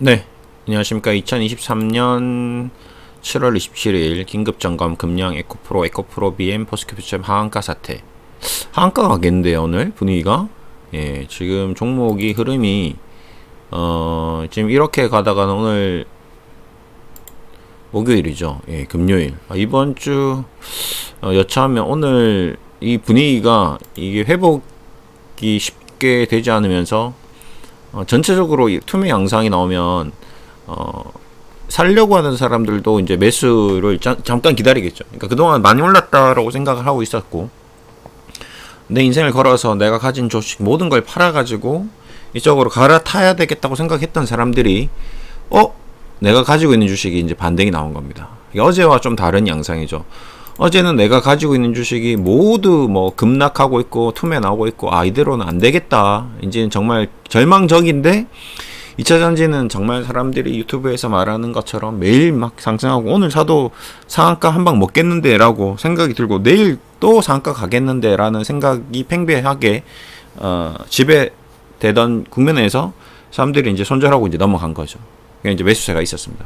네, 안녕하십니까. 2023년 7월 27일 긴급점검 금양 에코프로, 에코프로 BM 포스큐퓨처 하한가 사태. 하한가 가겠는데요, 오늘 분위기가. 예, 지금 종목이 흐름이 지금 이렇게 가다가는 오늘 목요일이죠. 예, 금요일. 이번 주 여차하면 오늘 이 분위기가 이게 회복이 쉽게 되지 않으면서 전체적으로 투명 양상이 나오면 살려고 하는 사람들도 이제 매수를 잠깐 기다리겠죠. 그러니까 그동안 많이 올랐다라고 생각을 하고 있었고, 내 인생을 걸어서 내가 가진 주식 모든 걸 팔아가지고 이쪽으로 갈아타야 되겠다고 생각했던 사람들이 내가 가지고 있는 주식이 이제 반등이 나온 겁니다. 어제와 좀 다른 양상이죠. 어제는 내가 가지고 있는 주식이 모두 뭐 급락하고 있고 투매 나오고 있고, 이대로는 안 되겠다, 이제는 정말 절망적인데 2차전지는 정말 사람들이 유튜브에서 말하는 것처럼 매일 막 상승하고, 오늘 사도 상한가 한 방 먹겠는데 라고 생각이 들고, 내일 또 상한가 가겠는데 라는 생각이 팽배하게 지배되던 국면에서 사람들이 이제 손절하고 이제 넘어간 거죠. 그게 이제 매수세가 있었습니다.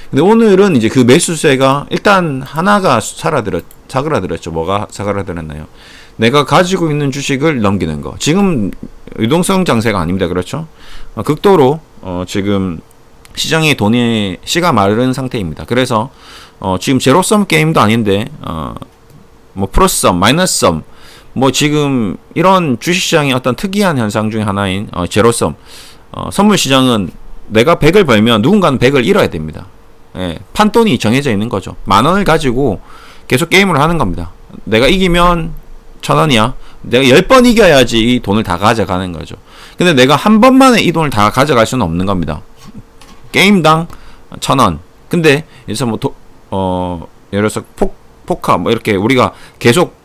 근데 오늘은 이제 그 매수세가 일단 하나가 사그라들었죠. 뭐가 사그라들었나요? 내가 가지고 있는 주식을 넘기는 거. 지금 유동성 장세가 아닙니다. 그렇죠? 극도로 지금 시장의 돈의 씨가 마른 상태입니다. 그래서 지금 제로섬 게임도 아닌데 뭐 플러스섬, 마이너스섬, 뭐 지금 이런 주식시장의 어떤 특이한 현상 중에 하나인 제로섬, 선물 시장은 내가 100을 벌면 누군가는 100을 잃어야 됩니다. 예, 판돈이 정해져 있는 거죠. 10,000원을 가지고 계속 게임을 하는 겁니다. 내가 이기면 1,000원이야. 내가 10번 이겨야지 이 돈을 다 가져가는 거죠. 근데 내가 한 번만에 이 돈을 다 가져갈 수는 없는 겁니다. 게임당 1,000원. 근데 여기서 예를 들어서 포카 뭐 이렇게 우리가 계속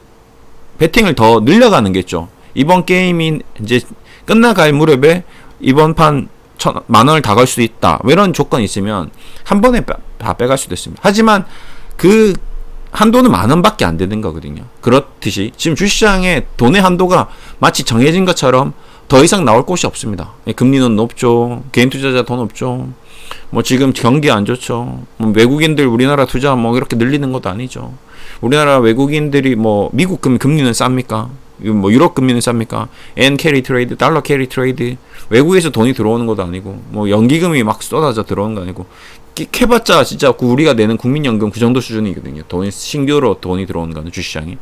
베팅을 더 늘려가는 게죠. 이번 게임이 이제 끝나갈 무렵에 이번 판 10,000원을 다 걸 수도 있다, 이런 조건이 있으면 한 번에 다 빼갈 수도 있습니다. 하지만 그 한도는 10,000원밖에 안 되는 거거든요. 그렇듯이 지금 주식시장의 돈의 한도가 마치 정해진 것처럼 더 이상 나올 곳이 없습니다. 금리는 높죠. 개인 투자자 돈 없죠. 뭐 지금 경기 안 좋죠. 뭐 외국인들 우리나라 투자 뭐 이렇게 늘리는 것도 아니죠. 우리나라 외국인들이 뭐 미국 금리는 쌉니까? 뭐 유럽 금리는 쌉니까? 엔 캐리 트레이드, 달러 캐리 트레이드, 외국에서 돈이 들어오는 것도 아니고, 뭐 연기금이 막 쏟아져 들어오는 거 아니고, 캐봤자 진짜 우리가 내는 국민연금 그 정도 수준이거든요. 신규로 돈이 들어오는 거는 주시장이.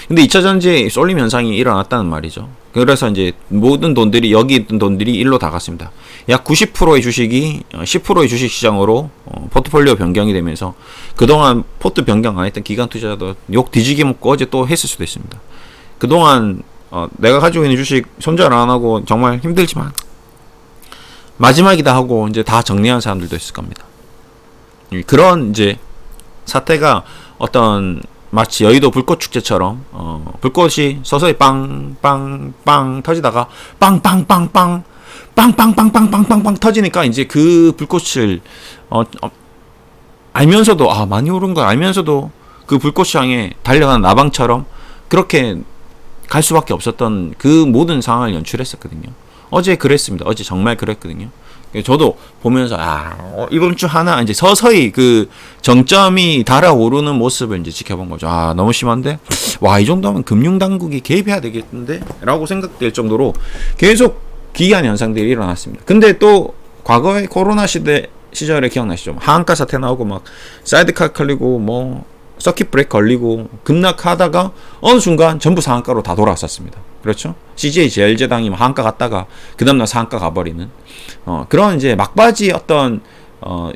근데 2차전지에 쏠림 현상이 일어났다는 말이죠. 그래서 이제 모든 돈들이, 여기 있던 돈들이 일로 다 갔습니다. 약 90%의 주식이 10%의 주식 시장으로 포트폴리오 변경이 되면서 그동안 포트 변경 안 했던 기관 투자자도 욕 뒤지게 먹고 어제 또 했을 수도 있습니다. 그동안 내가 가지고 있는 주식 손절 안 하고 정말 힘들지만 마지막이다 하고 이제 다 정리한 사람들도 있을 겁니다. 그런 이제 사태가 어떤 마치 여의도 불꽃 축제처럼 불꽃이 서서히 빵빵빵 터지다가 빵빵빵빵 빵빵빵빵빵빵빵 터지니까 이제 그 불꽃을 알면서도 많이 오른 걸 알면서도 그 불꽃 향해 달려가는 나방처럼 그렇게 갈 수밖에 없었던 그 모든 상황을 연출했었거든요. 어제 그랬습니다. 어제 정말 그랬거든요. 저도 보면서 이번 주 하나 이제 서서히 그 정점이 달아오르는 모습을 이제 지켜본 거죠. 너무 심한데, 이 정도면 금융당국이 개입해야 되겠는데 라고 생각될 정도로 계속 기이한 현상들이 일어났습니다. 근데 또 과거의 코로나 시절에 기억나시죠? 하한가 사태 나오고 막 사이드카 걸리고 뭐 서킷 브레이크 걸리고 급락하다가 어느 순간 전부 상한가로 다 돌아왔었습니다. 그렇죠? CJ 제일제당이 하한가 갔다가 그 다음날 상한가 가버리는 그런 이제 막바지 어떤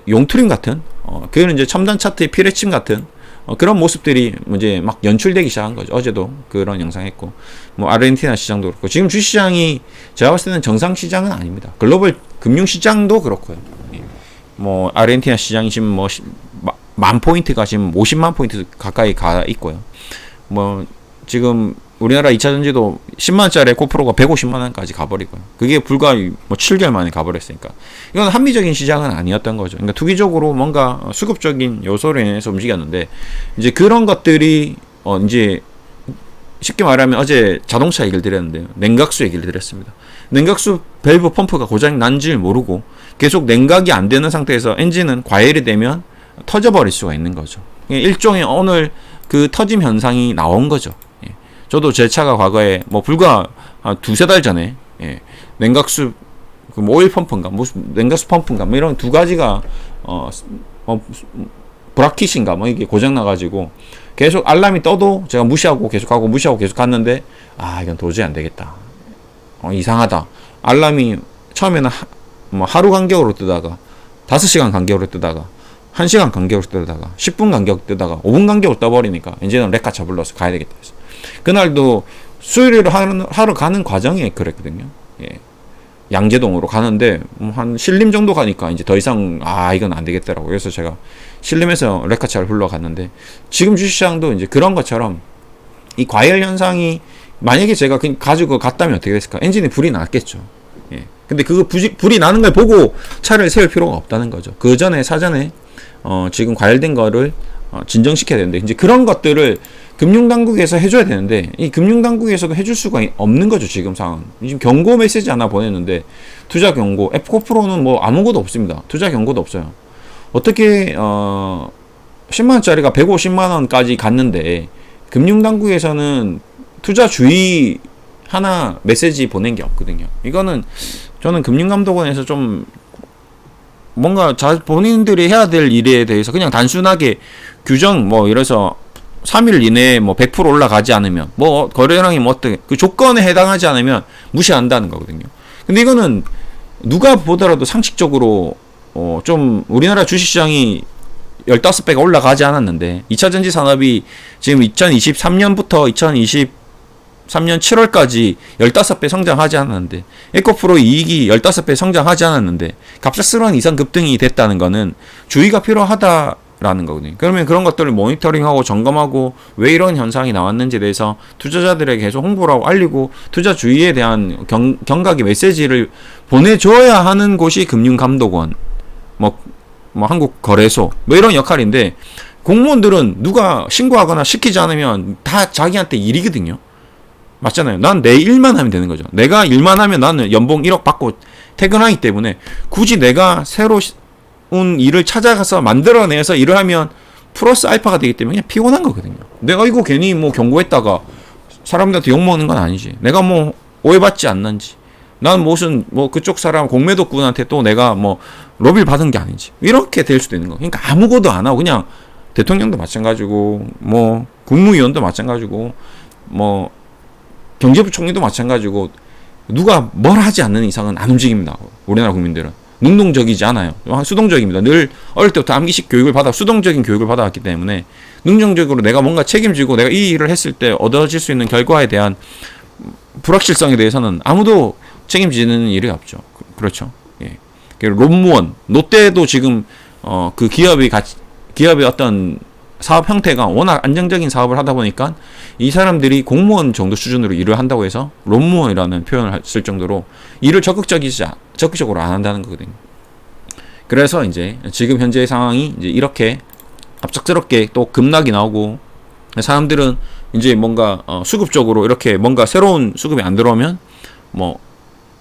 용투림 같은 그거는 이제 첨단 차트의 피레침 같은 그런 모습들이 이제 막 연출되기 시작한 거죠. 어제도 그런 영상했고, 뭐 아르헨티나 시장도 그렇고, 지금 주시장이 제가 봤을 때는 정상 시장은 아닙니다. 글로벌 금융 시장도 그렇고요. 뭐 아르헨티나 시장이 지금 뭐 10,000포인트가 지금 500,000 포인트 가까이 가 있고요. 뭐 지금 우리나라 2차전지도 10만원짜리 코프로가 150만원까지 가버리고요. 그게 불과 뭐 7개월 만에 가버렸으니까 이건 합리적인 시장은 아니었던 거죠. 그러니까 투기적으로 뭔가 수급적인 요소로 인해서 움직였는데, 이제 그런 것들이 이제 쉽게 말하면 어제 자동차 얘기를 드렸는데요. 냉각수 얘기를 드렸습니다. 냉각수 밸브 펌프가 고장이 난지를 모르고 계속 냉각이 안 되는 상태에서 엔진은 과열이 되면 터져버릴 수가 있는 거죠. 일종의 오늘 그 터짐 현상이 나온 거죠. 예. 저도 제 차가 과거에 뭐 불과 한 두세 달 전에 예. 냉각수 그 오일 펌프인가 무슨 냉각수 펌프인가 뭐 이런 두 가지가 브라킷인가 뭐 이게 고장 나가지고 계속 알람이 떠도 제가 무시하고 계속하고 무시하고 계속 갔는데 이건 도저히 안 되겠다. 이상하다. 알람이 처음에는 뭐 하루 간격으로 뜨다가 5시간 간격으로 뜨다가 1시간 간격으로 뜨다가 10분 간격 뜨다가 5분 간격으로 떠버리니까 이제는 레카차 불러서 가야 되겠다 해서 그날도 수리를 하러 가는 과정에 그랬거든요. 예. 양재동으로 가는데 한 신림 정도 가니까 이제 더 이상 이건 안 되겠더라고. 그래서 제가 신림에서 레카차를 불러갔는데 지금 주시장도 이제 그런 것처럼 이 과열 현상이 만약에 제가 그냥 가지고 갔다면 어떻게 됐을까? 엔진에 불이 났겠죠. 예. 근데 그 불이 나는 걸 보고 차를 세울 필요가 없다는 거죠. 그 전에 사전에 지금 과열된 거를 진정시켜야 되는데 이제 그런 것들을 금융당국에서 해줘야 되는데 이 금융당국에서도 해줄 수가 없는 거죠. 지금 상황. 지금 경고 메시지 하나 보냈는데 투자 경고 에코프로는 뭐 아무것도 없습니다. 투자 경고도 없어요. 어떻게 10만원짜리가 150만원까지 갔는데 금융당국에서는 투자 주의 하나 메시지 보낸 게 없거든요. 이거는 저는 금융감독원에서 좀 뭔가 본인들이 해야 될 일에 대해서 그냥 단순하게 규정 뭐 이래서 3일 이내에 뭐 100% 올라가지 않으면 뭐 거래량이 뭐 어떻게 그 조건에 해당하지 않으면 무시한다는 거거든요. 근데 이거는 누가 보더라도 상식적으로 좀 우리나라 주식시장이 15배가 올라가지 않았는데 2차 전지 산업이 지금 2023년부터 2023년 7월까지 15배 성장하지 않았는데 에코프로 이익이 15배 성장하지 않았는데 갑작스러운 이상 급등이 됐다는 거는 주의가 필요하다라는 거거든요. 그러면 그런 것들을 모니터링하고 점검하고 왜 이런 현상이 나왔는지에 대해서 투자자들에게 계속 홍보를 하고 알리고 투자 주의에 대한 경각의 메시지를 보내줘야 하는 곳이 금융감독원 뭐 한국거래소 뭐 이런 역할인데 공무원들은 누가 신고하거나 시키지 않으면 다 자기한테 일이거든요. 맞잖아요. 난 내 일만 하면 되는 거죠. 내가 일만 하면 나는 연봉 1억 받고 퇴근하기 때문에 굳이 내가 새로운 일을 찾아가서 만들어내서 일을 하면 플러스 알파가 되기 때문에 그냥 피곤한 거거든요. 내가 이거 괜히 뭐 경고했다가 사람들한테 욕먹는 건 아니지. 내가 뭐 오해받지 않는지. 난 무슨 뭐 그쪽 사람 공매도꾼한테 또 내가 뭐 로비를 받은 게 아니지. 이렇게 될 수도 있는 거. 그러니까 아무것도 안 하고 그냥 대통령도 마찬가지고 뭐 국무위원도 마찬가지고 뭐 경제부총리도 마찬가지고 누가 뭘 하지 않는 이상은 안 움직입니다. 우리나라 국민들은 능동적이지 않아요. 수동적입니다. 늘 어릴 때부터 암기식 교육을 수동적인 교육을 받아왔기 때문에 능동적으로 내가 뭔가 책임지고 내가 이 일을 했을 때 얻어질 수 있는 결과에 대한 불확실성에 대해서는 아무도 책임지는 일이 없죠. 그렇죠. 예. 롬무원, 롯데도 지금 그 기업의 어떤 사업 형태가 워낙 안정적인 사업을 하다 보니까 이 사람들이 공무원 정도 수준으로 일을 한다고 해서 롬무원이라는 표현을 쓸 정도로 일을 적극적으로 안 한다는 거거든요. 그래서 이제 지금 현재의 상황이 이제 이렇게 갑작스럽게 또 급락이 나오고 사람들은 이제 뭔가 수급적으로 이렇게 뭔가 새로운 수급이 안 들어오면 뭐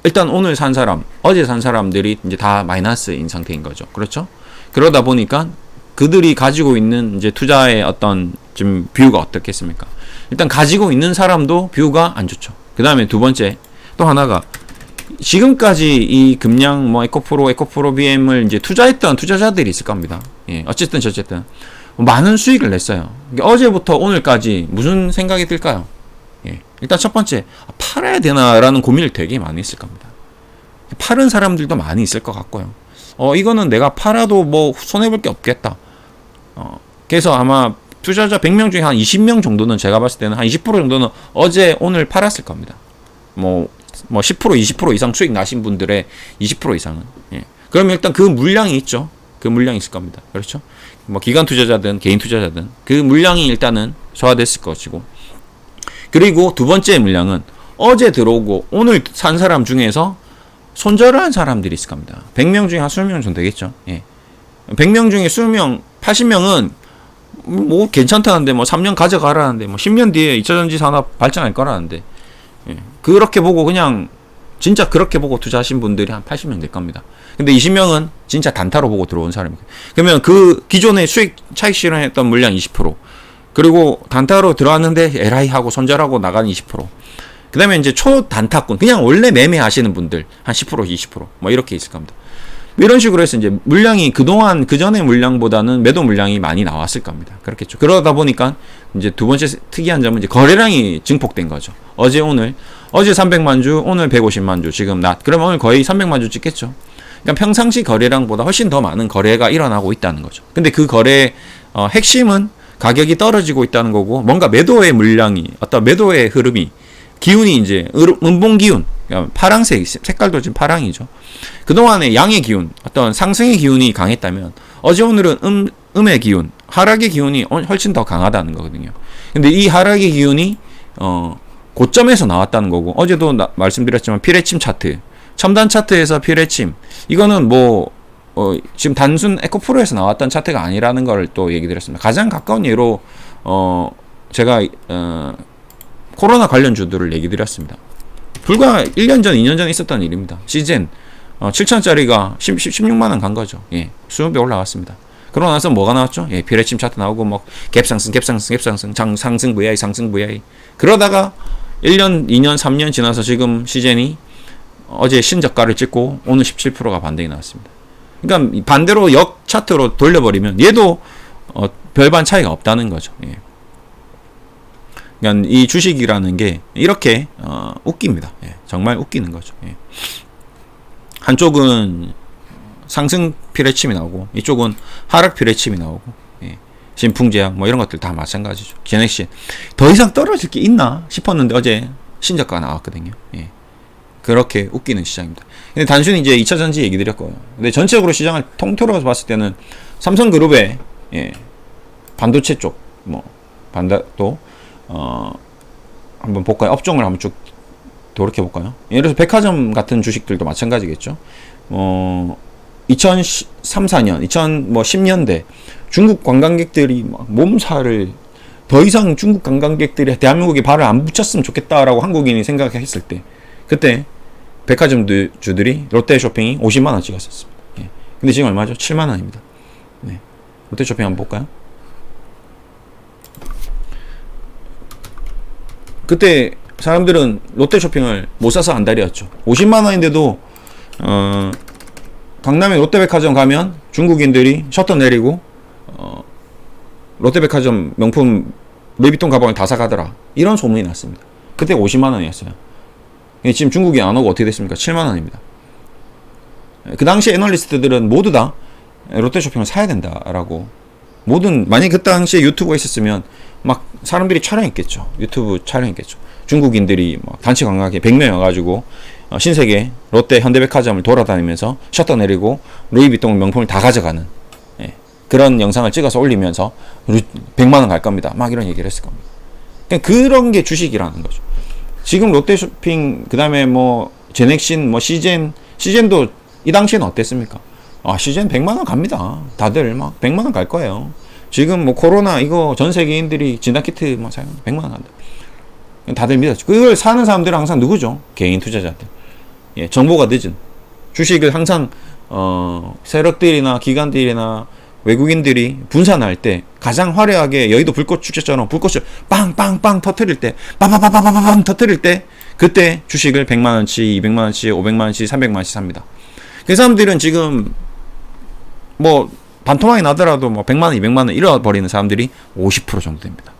일단 오늘 산 사람, 어제 산 사람들이 이제 다 마이너스인 상태인 거죠. 그렇죠? 그러다 보니까 그들이 가지고 있는 이제 투자의 어떤 지금 뷰가 어떻겠습니까? 일단 가지고 있는 사람도 뷰가 안 좋죠. 그 다음에 두 번째 또 하나가 지금까지 이 금양 뭐 에코프로 BM을 이제 투자했던 투자자들이 있을 겁니다. 예, 어쨌든 저쨌든 많은 수익을 냈어요. 어제부터 오늘까지 무슨 생각이 들까요? 예, 일단 첫 번째 팔아야 되나라는 고민을 되게 많이 했을 겁니다. 팔은 사람들도 많이 있을 것 같고요. 이거는 내가 팔아도 뭐 손해볼 게 없겠다. 그래서 아마 투자자 100명 중에 한 20명 정도는 제가 봤을 때는 한 20% 정도는 어제 오늘 팔았을 겁니다. 뭐 10% 20% 이상 수익 나신 분들의 20% 이상은. 예. 그러면 일단 그 물량이 있죠. 그 물량이 있을 겁니다. 그렇죠? 뭐 기관 투자자든 개인 투자자든 그 물량이 일단은 소화됐을 것이고. 그리고 두 번째 물량은 어제 들어오고 오늘 산 사람 중에서 손절을 한 사람들이 있을 겁니다. 100명 중에 한 20명 정도 되겠죠. 예. 100명 중에 20명, 80명은 뭐 괜찮다는데 뭐 3년 가져가라는데 뭐 10년 뒤에 2차 전지 산업 발전할 거라는데 예. 그렇게 보고 그냥 진짜 그렇게 보고 투자하신 분들이 한 80명 될 겁니다. 근데 20명은 진짜 단타로 보고 들어온 사람입니다. 그러면 그 기존에 수익 차익 실현했던 물량 20%, 그리고 단타로 들어왔는데 LI 하고 손절하고 나간 20%, 그 다음에 이제 초단타꾼, 그냥 원래 매매하시는 분들 한 10%, 20%, 뭐 이렇게 있을 겁니다. 이런 식으로 해서 이제 물량이 그동안 그전의 물량보다는 매도 물량이 많이 나왔을 겁니다. 그렇겠죠. 그러다 보니까 이제 두 번째 특이한 점은 이제 거래량이 증폭된 거죠. 어제 300만 주, 오늘 150만 주, 지금 낮. 그러면 오늘 거의 300만 주 찍겠죠. 그러니까 평상시 거래량보다 훨씬 더 많은 거래가 일어나고 있다는 거죠. 근데 그 거래 핵심은 가격이 떨어지고 있다는 거고, 뭔가 매도의 물량이, 어떤 매도의 흐름이, 기운이 이제 음봉 기운, 그러니까 파랑색 색깔도 지금 파랑이죠. 그동안의 양의 기운, 어떤 상승의 기운이 강했다면 어제 오늘은 음의 기운, 하락의 기운이 훨씬 더 강하다는 거거든요. 근데 이 하락의 기운이 고점에서 나왔다는 거고, 어제도 말씀드렸지만 피레침 차트, 첨단 차트에서 피레침, 이거는 지금 단순 에코프로에서 나왔던 차트가 아니라는 걸 또 얘기 드렸습니다. 가장 가까운 예로 제가 코로나 관련 주들을 얘기 드렸습니다. 불과 1년 전, 2년 전에 있었던 일입니다. 시젠 7천짜리가 16만원 간 거죠. 예, 수급이 올라갔습니다. 그러고 나서 뭐가 나왔죠? 예, 피레침 차트 나오고, 뭐 갭상승, 상승 VI, 상승 VI. 그러다가 1년, 2년, 3년 지나서 지금 시젠이 어제 신저가를 찍고 오늘 17%가 반등이 나왔습니다. 그러니까 반대로 역 차트로 돌려버리면 얘도 별반 차이가 없다는 거죠. 예. 그러니까 이 주식이라는 게 이렇게 웃깁니다. 예, 정말 웃기는 거죠. 예. 한쪽은 상승 피레침이 나오고, 이쪽은 하락 피레침이 나오고, 예. 신풍제약 뭐 이런 것들 다 마찬가지죠. 제넥신 더 이상 떨어질 게 있나 싶었는데 어제 신저가가 나왔거든요. 예. 그렇게 웃기는 시장입니다. 근데 단순히 이제 2차전지 얘기 드렸고요. 근데 전체적으로 시장을 통틀어서 봤을 때는 삼성그룹의 반도체 쪽, 반다도 한번 볼까요? 업종을 한번 쭉 돌이켜 볼까요? 예를 들어서 백화점 같은 주식들도 마찬가지겠죠. 2003, 4년, 2010년대 중국 관광객들이 막 몸살을, 더 이상 중국 관광객들이 대한민국에 발을 안 붙였으면 좋겠다라고 한국인이 생각했을 때, 그때 백화점 주들이 롯데쇼핑이 50만 원 찍었었습니다. 예. 근데 지금 얼마죠? 7만 원입니다. 네. 롯데쇼핑 한번 볼까요? 그때 사람들은 롯데쇼핑을 못 사서 안달이었죠. 50만 원인데도 강남에 롯데백화점 가면 중국인들이 셔터 내리고 롯데백화점 명품 루이비통 가방을 다 사가더라, 이런 소문이 났습니다. 그때 50만 원이었어요. 지금 중국이 안 오고 어떻게 됐습니까? 7만 원입니다. 그 당시 애널리스트들은 모두 다 롯데쇼핑을 사야 된다라고, 만약에 그 당시에 유튜브가 있었으면 막 사람들이 촬영했겠죠. 유튜브 촬영했겠죠. 중국인들이 막 단체 관광객 100명 와가지고 신세계 롯데 현대백화점을 돌아다니면서 셔터 내리고 루이비통 명품을 다 가져가는, 그런 영상을 찍어서 올리면서 100만 원 갈 겁니다, 막 이런 얘기를 했을 겁니다. 그런 게 주식이라는 거죠. 지금 롯데쇼핑, 그 다음에 제넥신, 시젠도 이 당시에는 어땠습니까? 시젠 100만 원 갑니다. 다들 막 100만 원 갈 거예요. 지금 코로나 이거 전 세계인들이 진단키트 사용 100만 원 간다. 다들 믿었죠. 그걸 사는 사람들은 항상 누구죠? 개인 투자자들. 예, 정보가 늦은 주식을 항상 세력들이나 기관들이나 외국인들이 분산할 때 가장 화려하게 여의도 불꽃 축제처럼 불꽃을 빵빵빵 터트릴 때, 빠바바바바밤 터트릴 때, 그때 주식을 100만원치, 200만원치, 500만원치, 300만원치 삽니다. 그 사람들은 지금 반토막이 나더라도 100만원, 200만원 잃어버리는 사람들이 50% 정도 됩니다.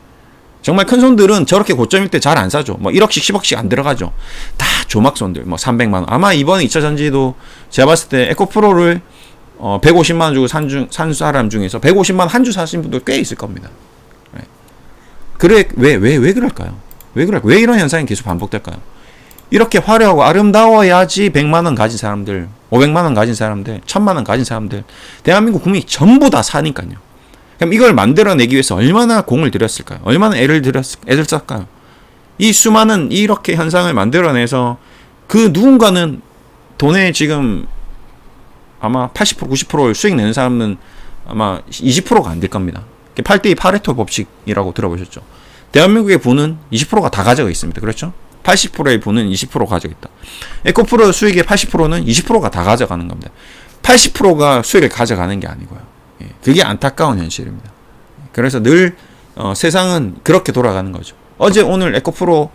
정말 큰 손들은 저렇게 고점일 때 잘 안 사죠. 1억씩, 10억씩 안 들어가죠. 다 조막손들, 300만원. 아마 이번에 2차전지도 제가 봤을 때 에코프로를 150만원 주고 산 사람 중에서 150만원 한 주 사신 분들 꽤 있을 겁니다. 그래, 왜 그럴까요? 왜 이런 현상이 계속 반복될까요? 이렇게 화려하고 아름다워야지 100만원 가진 사람들, 500만원 가진 사람들, 1000만원 가진 사람들, 대한민국 국민이 전부 다 사니까요. 그럼 이걸 만들어내기 위해서 얼마나 공을 들였을까요? 얼마나 애를 썼을까요? 이 수많은 이렇게 현상을 만들어내서 그 누군가는 돈에 지금 아마 80%, 90%를 수익 내는 사람은 아마 20%가 안 될 겁니다. 8대2 파레토 법칙이라고 들어보셨죠? 대한민국의 부는 20%가 다 가져가 있습니다. 그렇죠? 80%의 분은 20% 가져겠다. 에코프로 수익의 80%는 20%가 다 가져가는 겁니다. 80%가 수익을 가져가는 게 아니고요. 예, 그게 안타까운 현실입니다. 그래서 늘 세상은 그렇게 돌아가는 거죠. 어제 오늘 에코프로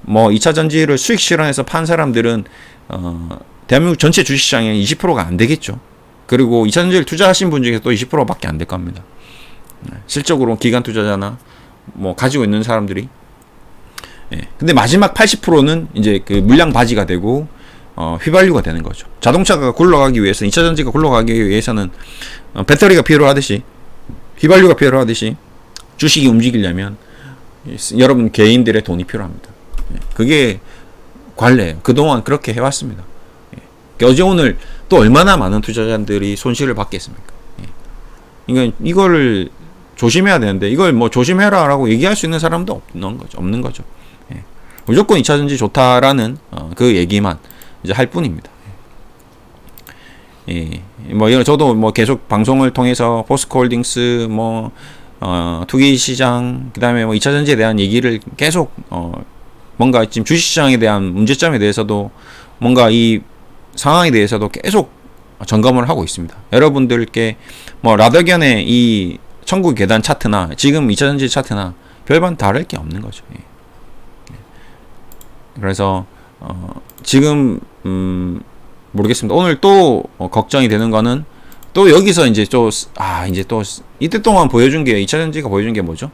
뭐 2차 전지를 수익 실현해서 판 사람들은 대한민국 전체 주식시장의 20%가 안 되겠죠. 그리고 2차 전지를 투자하신 분 중에서 또 20%밖에 안 될 겁니다. 실적으로 기관 투자자나 뭐 가지고 있는 사람들이. 예. 근데 마지막 80%는 이제 그 물량 바지가 되고 휘발유가 되는 거죠. 자동차가 굴러가기 위해서 2차 전지가 굴러가기 위해서는 배터리가 필요하듯이 휘발유가 필요하듯이 주식이 움직이려면 여러분 개인들의 돈이 필요합니다. 예. 그게 관례예요. 그동안 그렇게 해왔습니다. 예. 어제 오늘 또 얼마나 많은 투자자들이 손실을 받겠습니까? 예. 그러니까 이거를 조심해야 되는데 이걸 뭐 조심해라라고 얘기할 수 있는 사람도 없는 거죠. 예. 무조건 2차 전지 좋다라는 그 얘기만 이제 할 뿐입니다. 예. 뭐 저도 뭐 계속 방송을 통해서 포스코홀딩스 뭐 투기 시장 그다음에 뭐 2차 전지에 대한 얘기를 계속 뭔가 지금 주식 시장에 대한 문제점에 대해서도 뭔가 이 상황에 대해서도 계속 점검을 하고 있습니다. 여러분들께 뭐 라더견의 이 천국 계단 차트나 지금 2차 전지 차트나 별반 다를 게 없는 거죠. 예. 그래서 지금 모르겠습니다. 오늘 또 걱정이 되는 거는 또 여기서 이제 또 이때 동안 보여준 게 2차 전지가 보여준 게 뭐죠?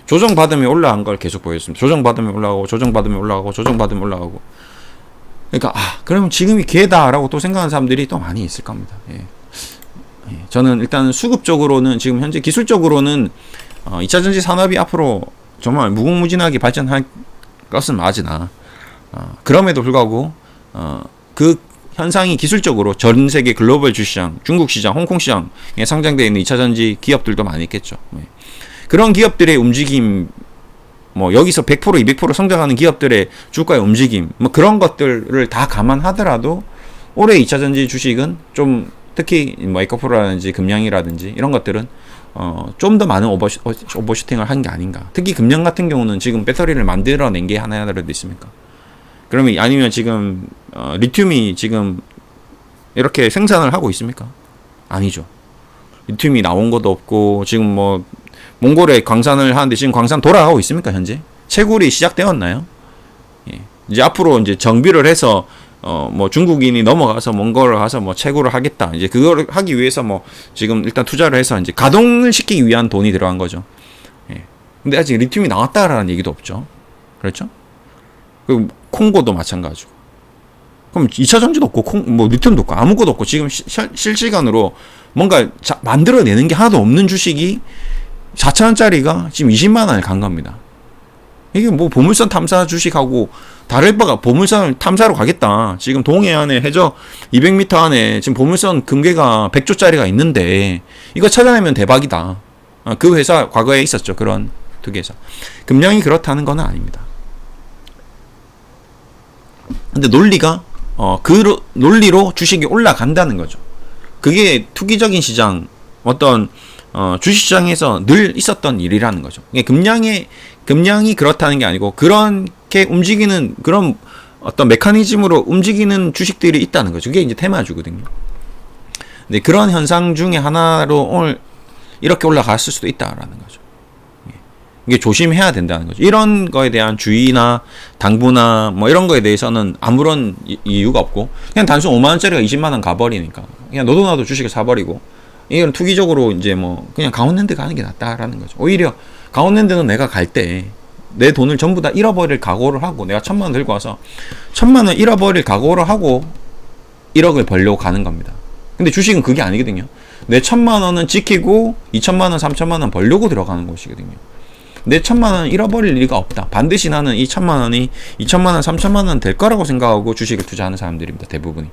조정 받으면 올라간 걸 계속 보여줬습니다. 조정 받으면 올라가고 조정 받으면 올라가고 조정 받으면 올라가고. 그러니까 그러면 지금이 기회다라고 또 생각하는 사람들이 또 많이 있을 겁니다. 예. 저는 일단 수급적으로는 지금 현재 기술적으로는 2차 전지 산업이 앞으로 정말 무궁무진하게 발전할 것은 맞으나 그럼에도 불구하고 그 현상이 기술적으로 전 세계 글로벌 주시장, 중국 시장, 홍콩 시장에 상장되어 있는 2차 전지 기업들도 많이 있겠죠. 그런 기업들의 움직임, 뭐 여기서 100%, 200% 성장하는 기업들의 주가의 움직임, 뭐 그런 것들을 다 감안하더라도 올해 2차 전지 주식은 좀 특히 뭐 에코프로라든지 금양이라든지 이런 것들은 좀 더 많은 오버슈팅을 한 게 아닌가. 특히 금양 같은 경우는 지금 배터리를 만들어낸 게 하나라도 있습니까? 그러면 아니면 지금 리튬이 지금 이렇게 생산을 하고 있습니까? 아니죠. 리튬이 나온 것도 없고 지금 뭐 몽골에 광산을 하는데 지금 광산 돌아가고 있습니까? 현재 채굴이 시작되었나요? 예. 이제 앞으로 이제 정비를 해서 뭐 중국인이 넘어가서 몽골을 가서 뭐 채굴을 하겠다. 이제 그걸 하기 위해서 뭐 지금 일단 투자를 해서 이제 가동을 시키기 위한 돈이 들어간 거죠. 예. 근데 아직 리튬이 나왔다라는 얘기도 없죠. 그렇죠? 그 콩고도 마찬가지고. 그럼 2차 전지도 없고 뭐 리튬도 없고 아무것도 없고 지금 실시간으로 뭔가 만들어내는 게 하나도 없는 주식이 4,000원짜리가 지금 20만 원을 간 겁니다. 이게 뭐 보물선 탐사 주식하고 다를 바가 보물선을 탐사로 가겠다. 지금 동해안에 해저 200m 안에 지금 보물선 금괴가 100조짜리가 있는데 이거 찾아내면 대박이다. 그 회사 과거에 있었죠. 그런 투기회사. 금량이 그렇다는 건 아닙니다. 근데 논리가 그 논리로 주식이 올라간다는 거죠. 그게 투기적인 시장 어떤 주식시장에서 늘 있었던 일이라는 거죠. 금량이 그렇다는 게 아니고 그렇게 움직이는 그런 어떤 메커니즘으로 움직이는 주식들이 있다는 거죠. 그게 이제 테마주거든요. 근데 그런 현상 중에 하나로 오늘 이렇게 올라갔을 수도 있다라는 거죠. 이게 조심해야 된다는 거죠. 이런 거에 대한 주의나 당부나 뭐 이런 거에 대해서는 아무런 이유가 없고 그냥 단순 5만원짜리가 20만원 가버리니까 그냥 너도 나도 주식을 사버리고 이건 투기적으로 이제 뭐 그냥 강원랜드 가는 게 낫다라는 거죠. 오히려 강원랜드는 내가 갈 때 내 돈을 전부 다 잃어버릴 각오를 하고 내가 1,000만원 들고 와서 1,000만원 잃어버릴 각오를 하고 1억을 벌려고 가는 겁니다. 근데 주식은 그게 아니거든요. 내 1,000만원은 지키고 2,000만원, 3,000만원 벌려고 들어가는 것이거든요. 내 1,000만원 잃어버릴 리가 없다. 반드시 나는 이 1,000만원이 2,000만원, 3,000만원 될 거라고 생각하고 주식을 투자하는 사람들입니다. 대부분이.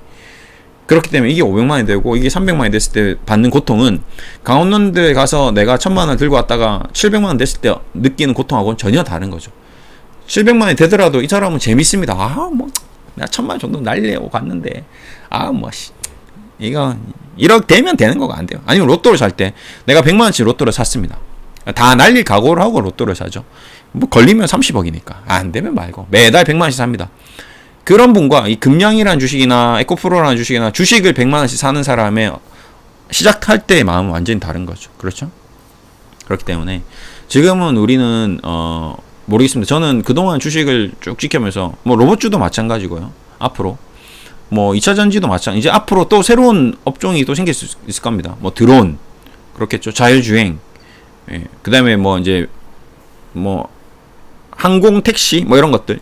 그렇기 때문에 이게 500만원이 되고 이게 300만원이 됐을 때 받는 고통은 강원랜드에 가서 내가 1,000만원 들고 왔다가 700만원 됐을 때 느끼는 고통하고는 전혀 다른 거죠. 700만원이 되더라도 이 사람은 재밌습니다. 뭐 내가 1,000만원 정도 날리려고 갔는데 이거 1억 되면 되는 거가 안 돼요. 아니면 로또를 살 때 내가 100만원치 로또를 샀습니다. 다 날릴 각오를 하고 로또를 사죠. 뭐 걸리면 30억이니까. 안 되면 말고. 매달 100만원씩 삽니다. 그런 분과 이 금양이라는 주식이나 에코프로라는 주식이나 주식을 100만원씩 사는 사람의 시작할 때의 마음은 완전히 다른 거죠. 그렇죠? 그렇기 때문에 지금은 우리는 모르겠습니다. 저는 그동안 주식을 쭉 지켜면서 뭐 로봇주도 마찬가지고요. 앞으로 뭐 2차 전지도 마찬가지. 이제 앞으로 또 새로운 업종이 또 생길 수 있을 겁니다. 뭐 드론 그렇겠죠. 자율주행. 예. 그다음에 뭐 이제 뭐 항공 택시 뭐 이런 것들.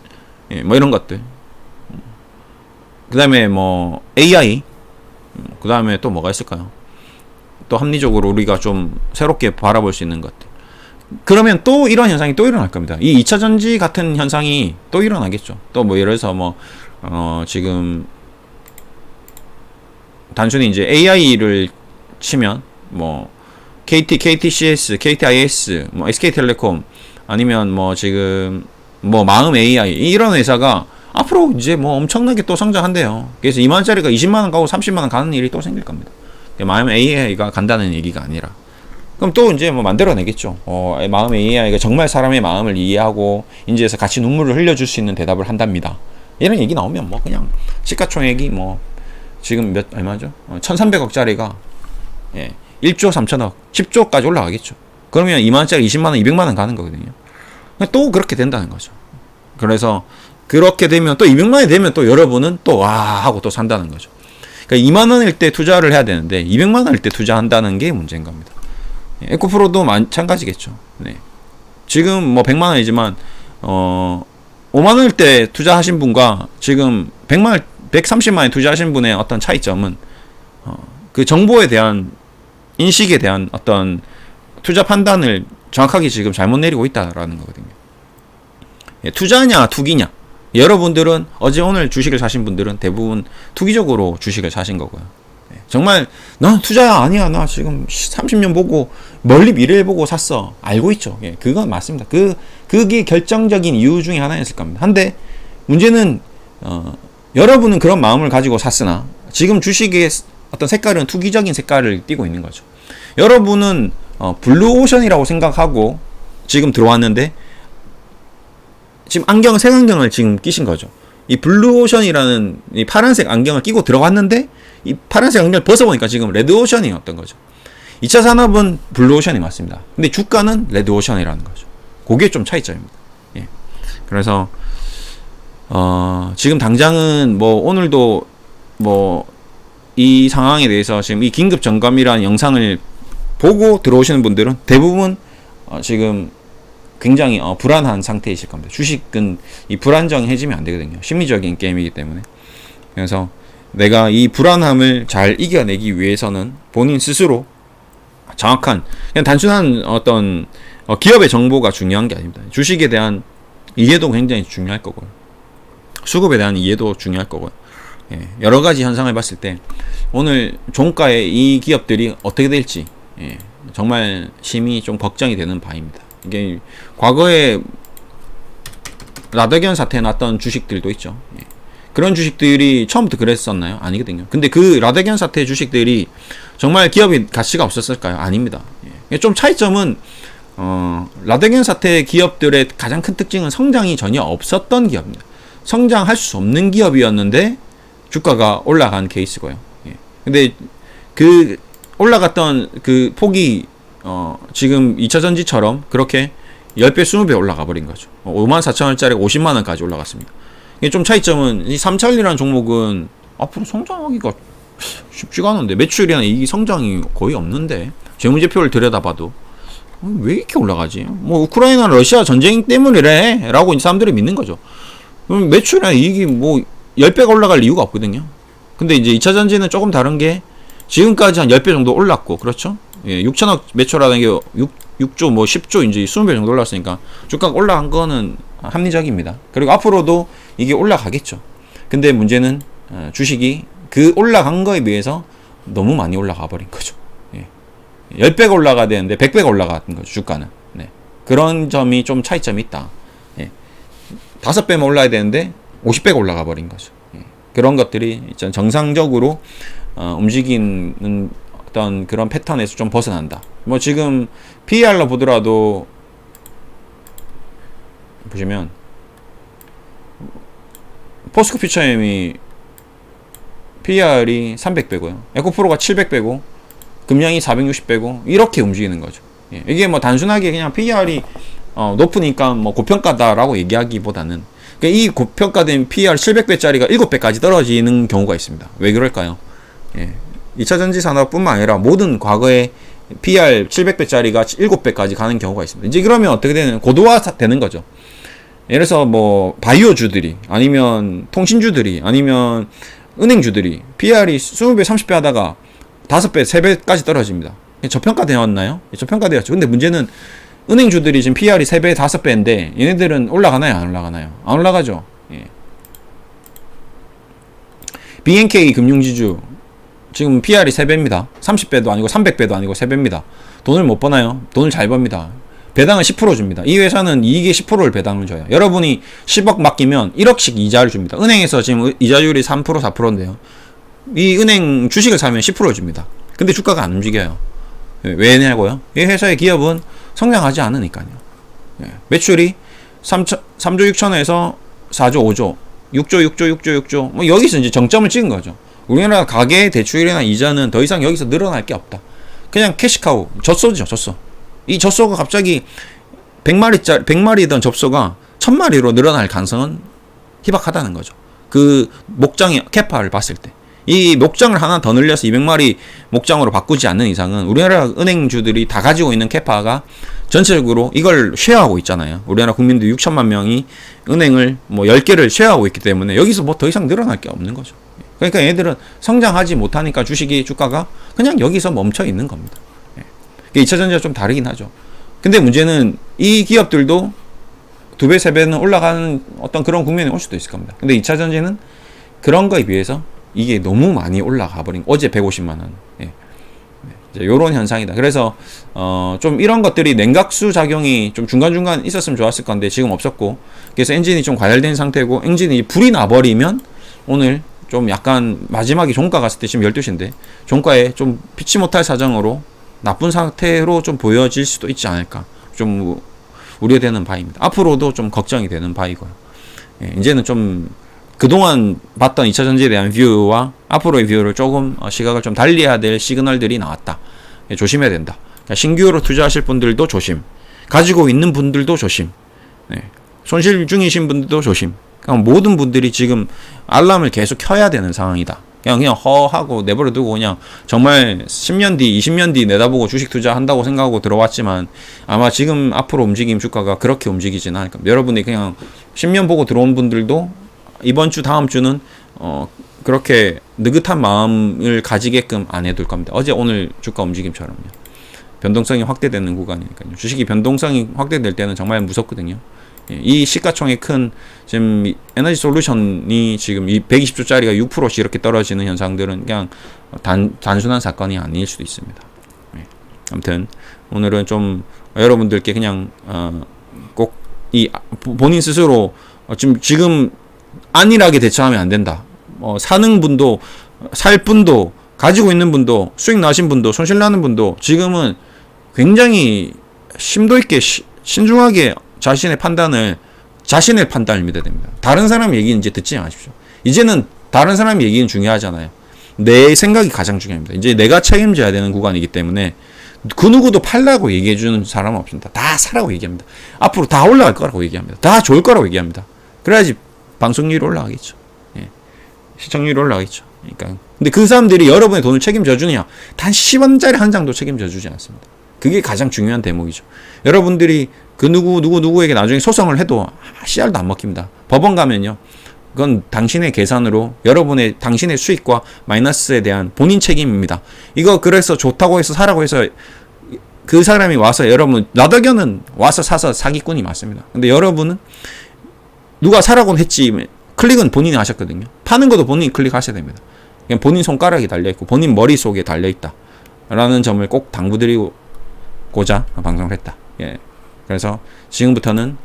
예. 뭐 이런 것들. 그다음에 뭐 AI. 그다음에 또 뭐가 있을까요? 또 합리적으로 우리가 좀 새롭게 바라볼 수 있는 것들. 그러면 또 이런 현상이 또 일어날 겁니다. 이 2차 전지 같은 현상이 또 일어나겠죠. 또 뭐 예를 들어서 뭐 지금 단순히 이제 AI를 치면 뭐 KT, KTCS, KTIS, 뭐 SK텔레콤 아니면 뭐 지금 뭐 마음 AI 이런 회사가 앞으로 이제 뭐 엄청나게 또 성장한대요. 그래서 2만원짜리가 20만원 가고 30만원 가는 일이 또 생길 겁니다. 마음 AI가 간다는 얘기가 아니라. 그럼 또 이제 뭐 만들어내겠죠. 마음 AI가 정말 사람의 마음을 이해하고 인지해서 같이 눈물을 흘려줄 수 있는 대답을 한답니다. 이런 얘기 나오면 뭐 그냥 시가총액이 뭐 지금 얼마죠? 1300억짜리가 1조 3천억, 10조까지 올라가겠죠. 그러면 2만원짜리 20만원, 200만원 가는 거거든요. 또 그렇게 된다는 거죠. 그래서 그렇게 되면 또 200만원이 되면 또 여러분은 또 와 하고 또 산다는 거죠. 그러니까 2만원일 때 투자를 해야 되는데 200만원일 때 투자한다는 게 문제인 겁니다. 에코프로도 마찬가지겠죠. 네. 지금 뭐 100만원이지만 5만원일 때 투자하신 분과 지금 100만원 130만원에 투자하신 분의 어떤 차이점은 그 정보에 대한 인식에 대한 어떤 투자 판단을 정확하게 지금 잘못 내리고 있다라는 거거든요. 투자냐 투기냐. 여러분들은 어제 오늘 주식을 사신 분들은 대부분 투기적으로 주식을 사신 거고요. 정말 난 투자야 아니야 나 지금 30년 보고 멀리 미래를 보고 샀어 알고 있죠. 그건 맞습니다. 그게 결정적인 이유 중에 하나였을 겁니다. 한데 문제는 여러분은 그런 마음을 가지고 샀으나 지금 주식의 어떤 색깔은 투기적인 색깔을 띠고 있는 거죠. 여러분은 블루오션이라고 생각하고 지금 들어왔는데 지금 색안경을 지금 끼신 거죠. 이 블루오션이라는 이 파란색 안경을 끼고 들어갔는데 이 파란색 안경을 벗어보니까 지금 레드오션이었던 거죠. 2차 산업은 블루오션이 맞습니다. 근데 주가는 레드오션이라는 거죠. 그게 좀 차이점입니다. 예. 그래서 지금 당장은 뭐 오늘도 뭐 이 상황에 대해서 지금 이 긴급 점검이라는 영상을 보고 들어오시는 분들은 대부분 지금 굉장히 불안한 상태이실 겁니다. 주식은 이 불안정 해지면 안 되거든요. 심리적인 게임이기 때문에. 그래서 내가 이 불안함을 잘 이겨내기 위해서는 본인 스스로 정확한 그냥 단순한 어떤 기업의 정보가 중요한 게 아닙니다. 주식에 대한 이해도 굉장히 중요할 거고요. 수급에 대한 이해도 중요할 거고요. 예, 여러 가지 현상을 봤을 때 오늘 종가에 이 기업들이 어떻게 될지 정말 심히 좀 걱정이 되는 바입니다. 이게 과거에 라더견 사태에 났던 주식들도 있죠. 그런 주식들이 처음부터 그랬었나요? 아니거든요. 근데 그 라더견 사태 주식들이 정말 기업이 가치가 없었을까요? 아닙니다. 좀 차이점은 라더견 사태 기업들의 가장 큰 특징은 성장이 전혀 없었던 기업입니다. 성장할 수 없는 기업이었는데 주가가 올라간 케이스고요. 근데 그 올라갔던 그 폭이 지금 2차 전지처럼 그렇게 10배, 20배 올라가 버린 거죠. 54,000원짜리가 50만원까지 올라갔습니다. 이게 좀 차이점은 이 삼천리라는 종목은 앞으로 성장하기가 쉽지가 않은데 매출이나 이 성장이 거의 없는데 재무제표를 들여다봐도 왜 이렇게 올라가지? 뭐 우크라이나 러시아 전쟁 때문이래 라고 사람들이 믿는 거죠. 그럼 매출이나 이익이 뭐 10배가 올라갈 이유가 없거든요. 근데 이제 2차 전지는 조금 다른 게 지금까지 한 10배 정도 올랐고 그렇죠? 6천억 매출하는 게 6조 뭐 10조 이제 20배 정도 올랐으니까 주가가 올라간 거는 합리적입니다. 그리고 앞으로도 이게 올라가겠죠. 근데 문제는 주식이 그 올라간 거에 비해서 너무 많이 올라가 버린 거죠. 10배가 올라가야 되는데 100배가 올라간 거죠. 주가는. 네. 그런 점이 좀 차이점이 있다. 5배만 올라야 되는데 50배가 올라가 버린 거죠. 그런 것들이 정상적으로 움직이는 어떤 그런 패턴에서 좀 벗어난다. 뭐 지금 PER로 보더라도 보시면 포스코 퓨처엠이 PER이 300배고요. 에코프로가 700배고 금량이 460배고 이렇게 움직이는 거죠. 예. 이게 뭐 단순하게 그냥 PER이 높으니까 뭐 고평가다라고 얘기하기보다는 이 고평가된 PER 700배짜리가 7배까지 떨어지는 경우가 있습니다. 왜 그럴까요? 예. 2차전지 산업뿐만 아니라 모든 과거에 PER 700배짜리가 7배까지 가는 경우가 있습니다. 이제 그러면 어떻게 되는 고도화 되는 거죠. 예를 들어서 뭐 바이오주들이 아니면 통신주들이 아니면 은행주들이 PER이 20배 30배 하다가 5배 3배까지 떨어집니다. 저평가되었나요? 저평가되었죠. 근데 문제는 은행주들이 지금 PER이 3배 5배인데 얘네들은 올라가나요? 안 올라가나요? 안 올라가죠. 예. BNK 금융지주 지금 PER이 3배입니다. 30배도 아니고 300배도 아니고 3배입니다. 돈을 못 버나요? 돈을 잘 법니다. 배당은 10% 줍니다. 이 회사는 이익의 10%를 배당을 줘요. 여러분이 10억 맡기면 1억씩 이자를 줍니다. 은행에서 지금 이자율이 3% 4%인데요. 이 은행 주식을 사면 10%를 줍니다. 근데 주가가 안 움직여요. 왜냐고요? 이 회사의 기업은 성장하지 않으니까요. 매출이 3조 6천에서 4조 5조 6조 뭐 여기서 이제 정점을 찍은 거죠. 우리나라 가계 대출이나 이자는 더 이상 여기서 늘어날 게 없다. 그냥 캐시카우 젖소죠. 젖소. 이 젖소가 갑자기 100마리던 젖소가 1000마리로 늘어날 가능성은 희박하다는 거죠. 그 목장의 캐파를 봤을 때. 이 목장을 하나 더 늘려서 200마리 목장으로 바꾸지 않는 이상은 우리나라 은행주들이 다 가지고 있는 캐파가 전체적으로 이걸 쉐어하고 있잖아요. 우리나라 국민들 6천만 명이 은행을 뭐 10개를 쉐어하고 있기 때문에 여기서 뭐 더 이상 늘어날 게 없는 거죠. 그러니까 얘들은 성장하지 못하니까 주식이 주가가 그냥 여기서 멈춰 있는 겁니다. 2차전지가 좀 다르긴 하죠. 근데 문제는 이 기업들도 2배, 3배는 올라가는 어떤 그런 국면이 올 수도 있을 겁니다. 근데 2차전지는 그런 거에 비해서 이게 너무 많이 올라가 버린 어제 150만원. 예. 요런 현상이다. 그래서 좀 이런 것들이 냉각수 작용이 좀 중간중간 있었으면 좋았을 건데 지금 없었고 그래서 엔진이 좀 과열된 상태고 엔진이 불이 나버리면 오늘 좀 약간 마지막에 종가 갔을 때 지금 12시인데 종가에 좀 피치 못할 사정으로 나쁜 상태로 좀 보여질 수도 있지 않을까 좀 우려되는 바입니다. 앞으로도 좀 걱정이 되는 바이고요. 예, 이제는 좀 그동안 봤던 2차전지에 대한 뷰와 앞으로의 뷰를 조금 시각을 좀 달리해야 될 시그널들이 나왔다. 예, 조심해야 된다. 그러니까 신규로 투자하실 분들도 조심. 가지고 있는 분들도 조심. 예, 손실 중이신 분들도 조심. 그러니까 모든 분들이 지금 알람을 계속 켜야 되는 상황이다. 그냥 허하고 내버려두고 그냥 정말 10년 뒤, 20년 뒤 내다보고 주식 투자한다고 생각하고 들어왔지만 아마 지금 앞으로 움직임 주가가 그렇게 움직이지는 않을 겁니다. 여러분이 그냥 10년 보고 들어온 분들도 이번 주, 다음 주는 그렇게 느긋한 마음을 가지게끔 안 해둘 겁니다. 어제 오늘 주가 움직임처럼요. 변동성이 확대되는 구간이니까요. 주식이 변동성이 확대될 때는 정말 무섭거든요. 이 시가총액 큰 지금 에너지 솔루션이 지금 이 120조짜리가 6%씩 이렇게 떨어지는 현상들은 그냥 단순한 사건이 아닐 수도 있습니다. 아무튼 오늘은 좀 여러분들께 그냥 꼭 이 본인 스스로 지금 안일하게 대처하면 안 된다. 사는 분도 살 분도 가지고 있는 분도 수익 나신 분도 손실 나는 분도 지금은 굉장히 심도 있게 신중하게 자신의 판단을 믿어야 됩니다. 다른 사람 얘기는 이제 듣지 마십시오. 이제는 다른 사람 얘기는 중요하잖아요. 내 생각이 가장 중요합니다. 이제 내가 책임져야 되는 구간이기 때문에 그 누구도 팔라고 얘기해주는 사람은 없습니다. 다 사라고 얘기합니다. 앞으로 다 올라갈 거라고 얘기합니다. 다 좋을 거라고 얘기합니다. 그래야지 방송률이 올라가겠죠. 예. 시청률이 올라가겠죠. 그러니까 근데 그 사람들이 여러분의 돈을 책임져 주느냐? 단 10원짜리 한 장도 책임져 주지 않습니다. 그게 가장 중요한 대목이죠. 여러분들이 그 누구에게 나중에 소송을 해도 씨알도 안 먹힙니다. 법원 가면요. 그건 당신의 계산으로 당신의 수익과 마이너스에 대한 본인 책임입니다. 이거 그래서 좋다고 해서 사라고 해서 그 사람이 와서 여러분 나더겨는 와서 사서 사기꾼이 맞습니다. 근데 여러분은 누가 사라고는 했지 클릭은 본인이 하셨거든요. 파는 것도 본인이 클릭하셔야 됩니다. 그냥 본인 손가락이 달려있고 본인 머릿속에 달려있다 라는 점을 꼭 당부드리고자 방송을 했다. 예. 그래서 지금부터는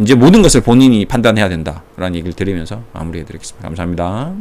이제 모든 것을 본인이 판단해야 된다라는 얘기를 드리면서 마무리해드리겠습니다. 감사합니다.